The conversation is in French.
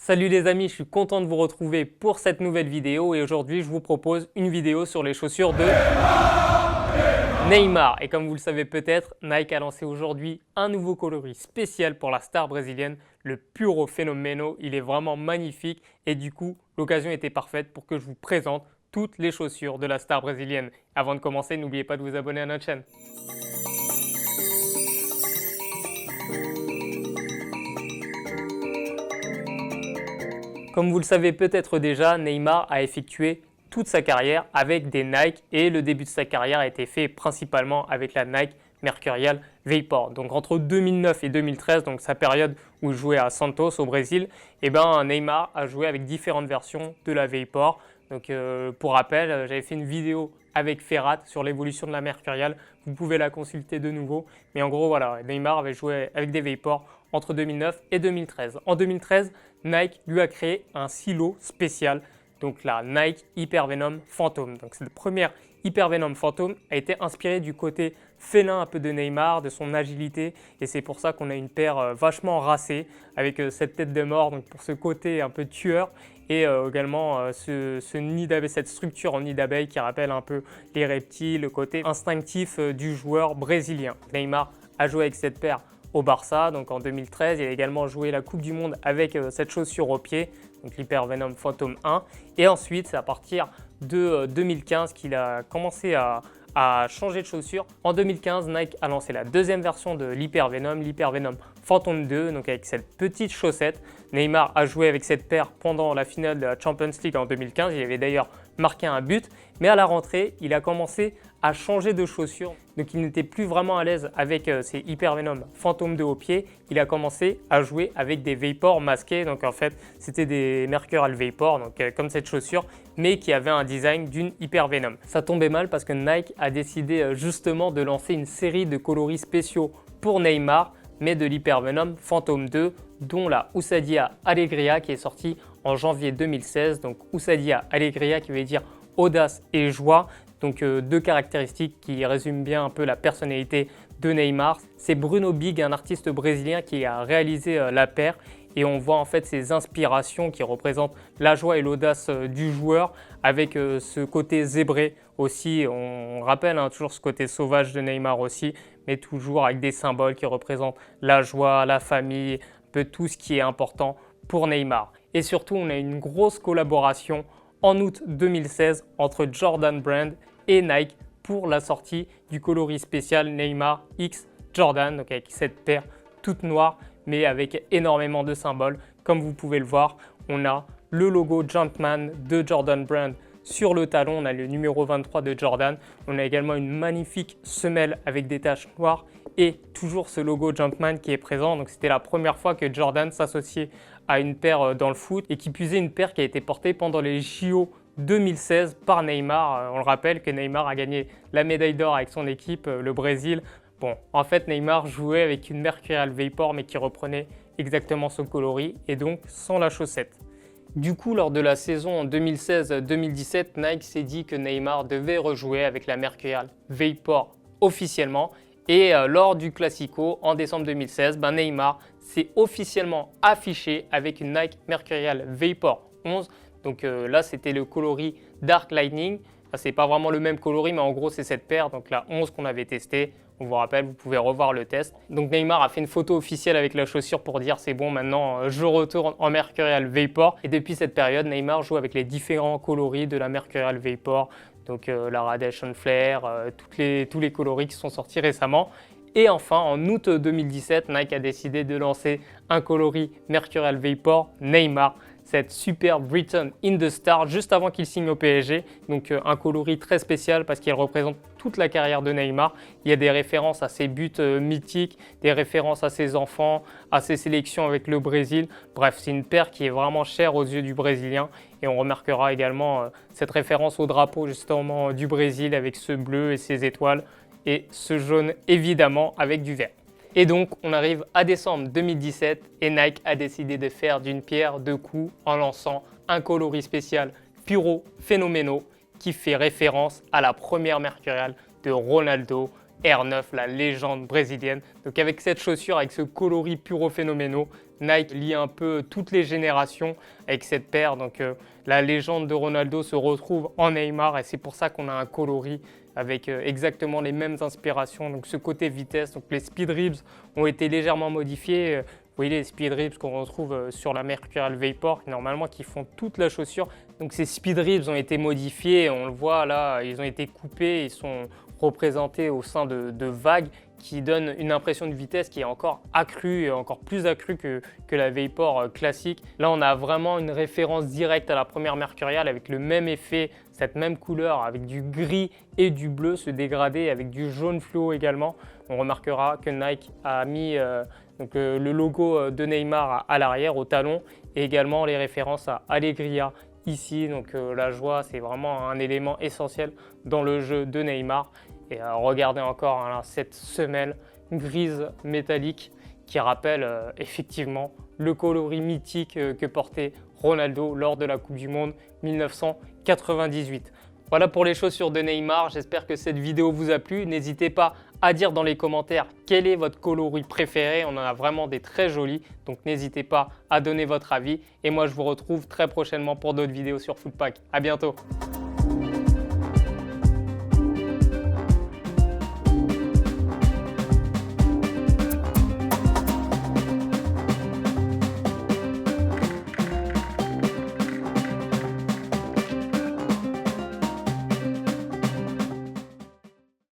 Salut les amis, je suis content de vous retrouver pour cette nouvelle vidéo et aujourd'hui je vous propose une vidéo sur les chaussures de Neymar. Et comme vous le savez peut-être, Nike a lancé aujourd'hui un nouveau coloris spécial pour la star brésilienne, le Puro Fenomeno. Il est vraiment magnifique et du coup l'occasion était parfaite pour que je vous présente toutes les chaussures de la star brésilienne. Avant de commencer, n'oubliez pas de vous abonner à notre chaîne. Comme vous le savez peut-être déjà, Neymar a effectué toute sa carrière avec des Nike et le début de sa carrière a été fait principalement avec la Nike Mercurial Vapor. Donc entre 2009 et 2013, donc sa période où il jouait à Santos au Brésil, Neymar a joué avec différentes versions de la Vapor. Donc pour rappel, j'avais fait une vidéo avec Ferrat sur l'évolution de la Mercurial. Vous pouvez la consulter de nouveau. Mais en gros, voilà, Neymar avait joué avec des Vapor entre 2009 et 2013. En 2013, Nike lui a créé un silo spécial, donc la Nike Hypervenom Phantom. Donc cette première Hypervenom Phantom a été inspirée du côté félin un peu de Neymar, de son agilité, et c'est pour ça qu'on a une paire vachement racée avec cette tête de mort, donc pour ce côté un peu tueur, et également ce nid d'abeille, cette structure en nid d'abeille qui rappelle un peu les reptiles, le côté instinctif du joueur brésilien. Neymar a joué avec cette paire au Barça, donc en 2013. Il a également joué la Coupe du Monde avec cette chaussure au pied, donc l'Hypervenom Phantom 1. Et ensuite, c'est à partir de 2015 qu'il a commencé à changer de chaussure. En 2015, Nike a lancé la deuxième version de l'Hypervenom Phantom 2, donc avec cette petite chaussette. Neymar a joué avec cette paire pendant la finale de la Champions League en 2015. Il avait d'ailleurs marqué un but, mais à la rentrée, il a commencé à changer de chaussures. Donc il n'était plus vraiment à l'aise avec ses Hypervenom Phantom 2 au pied. Il a commencé à jouer avec des Vapor masqués. Donc en fait, c'était des Mercurial Vapor, donc comme cette chaussure, mais qui avait un design d'une Hypervenom. Ça tombait mal parce que Nike a décidé justement de lancer une série de coloris spéciaux pour Neymar, mais de l'Hypervenom Phantom 2, dont la Ousadia Alegria qui est sortie en janvier 2016. Donc Ousadia Alegria qui veut dire audace et joie. Donc deux caractéristiques qui résument bien un peu la personnalité de Neymar. C'est Bruno Big, un artiste brésilien qui a réalisé la paire et on voit en fait ses inspirations qui représentent la joie et l'audace du joueur avec ce côté zébré aussi. On rappelle toujours ce côté sauvage de Neymar aussi, mais toujours avec des symboles qui représentent la joie, la famille, un peu tout ce qui est important pour Neymar. Et surtout, on a une grosse collaboration en août 2016 entre Jordan Brand et Nike pour la sortie du coloris spécial Neymar X Jordan, donc avec cette paire toute noire mais avec énormément de symboles. Comme vous pouvez le voir, on a le logo Jumpman de Jordan Brand sur le talon, on a le numéro 23 de Jordan, on a également une magnifique semelle avec des taches noires et toujours ce logo Jumpman qui est présent. Donc c'était la première fois que Jordan s'associait à une paire dans le foot et qui puisait une paire qui a été portée pendant les JO 2016 par Neymar. On le rappelle que Neymar a gagné la médaille d'or avec son équipe, le Brésil. Bon, en fait, Neymar jouait avec une Mercurial Vapor, mais qui reprenait exactement son coloris et donc sans la chaussette. Du coup, lors de la saison 2016-2017, Nike s'est dit que Neymar devait rejouer avec la Mercurial Vapor officiellement. Et lors du Classico en décembre 2016, Neymar s'est officiellement affiché avec une Nike Mercurial Vapor 11. Donc là, c'était le coloris Dark Lightning. C'est pas vraiment le même coloris, mais en gros, c'est cette paire, donc la 11 qu'on avait testée. On vous rappelle, vous pouvez revoir le test. Donc Neymar a fait une photo officielle avec la chaussure pour dire c'est bon, maintenant je retourne en Mercurial Vapor. Et depuis cette période, Neymar joue avec les différents coloris de la Mercurial Vapor. Donc la Radiation Flare, tous les coloris qui sont sortis récemment. Et enfin, en août 2017, Nike a décidé de lancer un coloris Mercurial Vapor Neymar. Cette superbe Return in the Star juste avant qu'il signe au PSG. Donc un coloris très spécial parce qu'il représente toute la carrière de Neymar. Il y a des références à ses buts mythiques, des références à ses enfants, à ses sélections avec le Brésil. Bref, c'est une paire qui est vraiment chère aux yeux du Brésilien. Et on remarquera également cette référence au drapeau justement du Brésil avec ce bleu et ses étoiles et ce jaune évidemment avec du vert. Et donc, on arrive à décembre 2017 et Nike a décidé de faire d'une pierre deux coups en lançant un coloris spécial Puro Fenomeno qui fait référence à la première Mercurial de Ronaldo, R9, la légende brésilienne. Donc avec cette chaussure, avec ce coloris Puro Fenomeno, Nike lie un peu toutes les générations avec cette paire. Donc la légende de Ronaldo se retrouve en Neymar et c'est pour ça qu'on a un coloris avec exactement les mêmes inspirations. Donc ce côté vitesse, donc les speed ribs ont été légèrement modifiés. Vous voyez les speed ribs qu'on retrouve sur la Mercurial Vapor, normalement qui font toute la chaussure. Donc ces speed ribs ont été modifiés, on le voit là, ils ont été coupés, ils sont représentés au sein de vagues qui donnent une impression de vitesse qui est encore accrue, encore plus accrue que la Vapor classique. Là, on a vraiment une référence directe à la première Mercurial avec le même effet, cette même couleur avec du gris et du bleu, ce dégradé avec du jaune fluo également. On remarquera que Nike a mis le logo de Neymar à l'arrière, au talon, et également les références à Alegria ici. Donc la joie, c'est vraiment un élément essentiel dans le jeu de Neymar. Et regardez encore cette semelle grise métallique qui rappelle effectivement le coloris mythique que portait Ronaldo lors de la Coupe du Monde 1998. Voilà pour les chaussures de Neymar, j'espère que cette vidéo vous a plu. N'hésitez pas à dire dans les commentaires quel est votre coloris préféré, on en a vraiment des très jolis, donc n'hésitez pas à donner votre avis. Et moi je vous retrouve très prochainement pour d'autres vidéos sur Footpack. À bientôt.